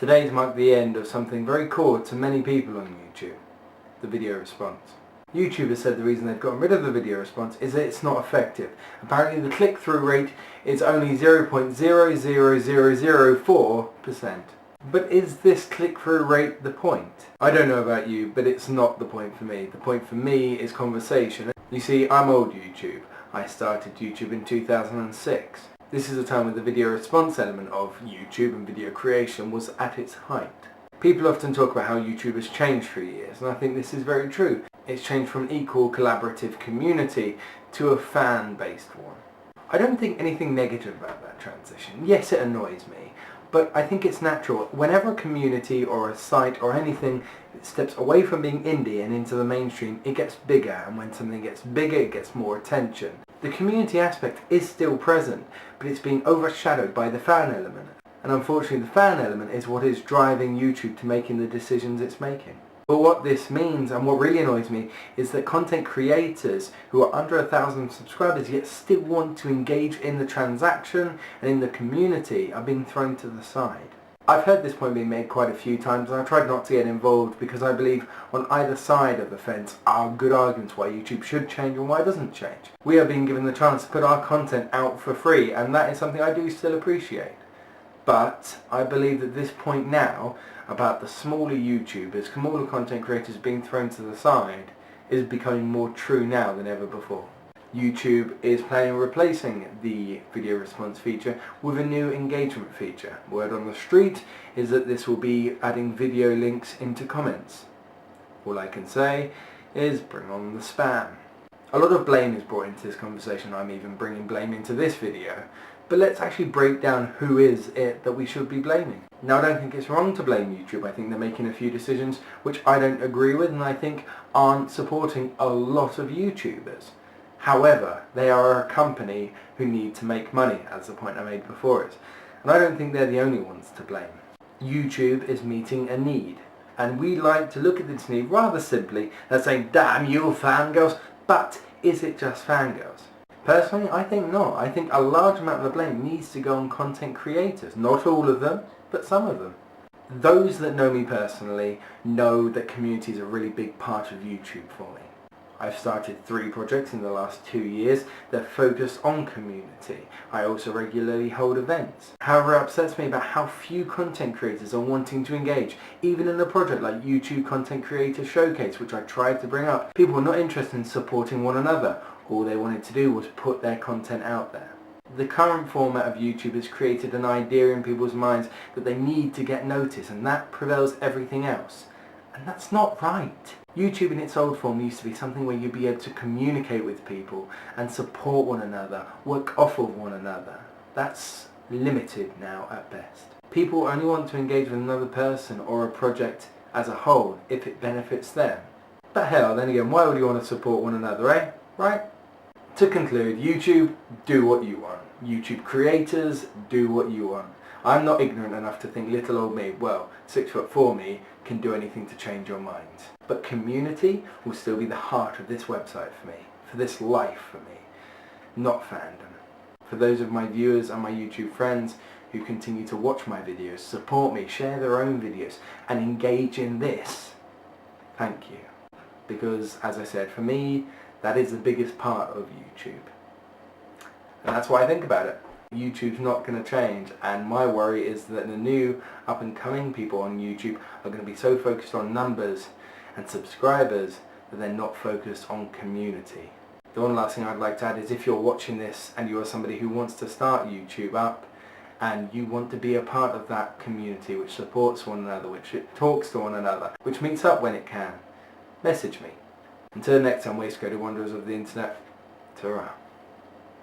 Today's marked the end of something very core to many people on YouTube, the video response. YouTube has said the reason they've gotten rid of the video response is that it's not effective. Apparently the click-through rate is only 0.00004%. But is this click-through rate the point? I don't know about you, but it's not the point for me. The point for me is conversation. You see, I'm old YouTube. I started YouTube in 2006. This is a time when the video response element of YouTube and video creation was at its height. People often talk about how YouTube has changed through years, and I think this is very true. It's changed from an equal collaborative community to a fan-based one. I don't think anything negative about that transition. Yes, it annoys me, but I think it's natural. Whenever a community or a site or anything steps away from being indie and into the mainstream, it gets bigger, and when something gets bigger, it gets more attention. The community aspect is still present, but it's being overshadowed by the fan element. And unfortunately the fan element is what is driving YouTube to making the decisions it's making. But what this means, and what really annoys me, is that content creators who are under 1,000 subscribers yet still want to engage in the transaction and in the community are being thrown to the side. I've heard this point being made quite a few times, and I tried not to get involved because I believe on either side of the fence are good arguments why YouTube should change and why it doesn't change. We are being given the chance to put our content out for free, and that is something I do still appreciate. But I believe that this point now about the smaller YouTubers, smaller content creators being thrown to the side is becoming more true now than ever before. YouTube is planning on replacing the video response feature with a new engagement feature. Word on the street is that this will be adding video links into comments. All I can say is bring on the spam. A lot of blame is brought into this conversation. I'm even bringing blame into this video. But let's actually break down who is it that we should be blaming. Now, I don't think it's wrong to blame YouTube. I think they're making a few decisions which I don't agree with and I think aren't supporting a lot of YouTubers. However, they are a company who need to make money, as the point I made before is. And I don't think they're the only ones to blame. YouTube is meeting a need. And we like to look at this need rather simply as saying, damn you fangirls, but is it just fangirls? Personally, I think not. I think a large amount of the blame needs to go on content creators. Not all of them, but some of them. Those that know me personally know that community is a really big part of YouTube for me. I've started 3 projects in the last 2 years that focus on community. I also regularly hold events. However, it upsets me about how few content creators are wanting to engage. Even in a project like YouTube Content Creator Showcase, which I tried to bring up, people were not interested in supporting one another. All they wanted to do was put their content out there. The current format of YouTube has created an idea in people's minds that they need to get noticed, and that prevails everything else. And that's not right. YouTube in its old form used to be something where you'd be able to communicate with people and support one another, work off of one another. That's limited now at best. People only want to engage with another person or a project as a whole if it benefits them. But hell, then again, why would you want to support one another, eh? Right? To conclude, YouTube, do what you want. YouTube creators, do what you want. I'm not ignorant enough to think little old me, well, 6'4" me, can do anything to change your minds. But community will still be the heart of this website for me, for this life for me, not fandom. For those of my viewers and my YouTube friends who continue to watch my videos, support me, share their own videos, and engage in this, thank you. Because, as I said, for me, that is the biggest part of YouTube. And that's what I think about it. YouTube's not going to change, and my worry is that the new up-and-coming people on YouTube are going to be so focused on numbers and subscribers that they're not focused on community. The one last thing I'd like to add is if you're watching this and you're somebody who wants to start YouTube up and you want to be a part of that community which supports one another, which talks to one another, which meets up when it can, message me. Until next time, Waistcoat Wanderers of the Internet, ta-ra.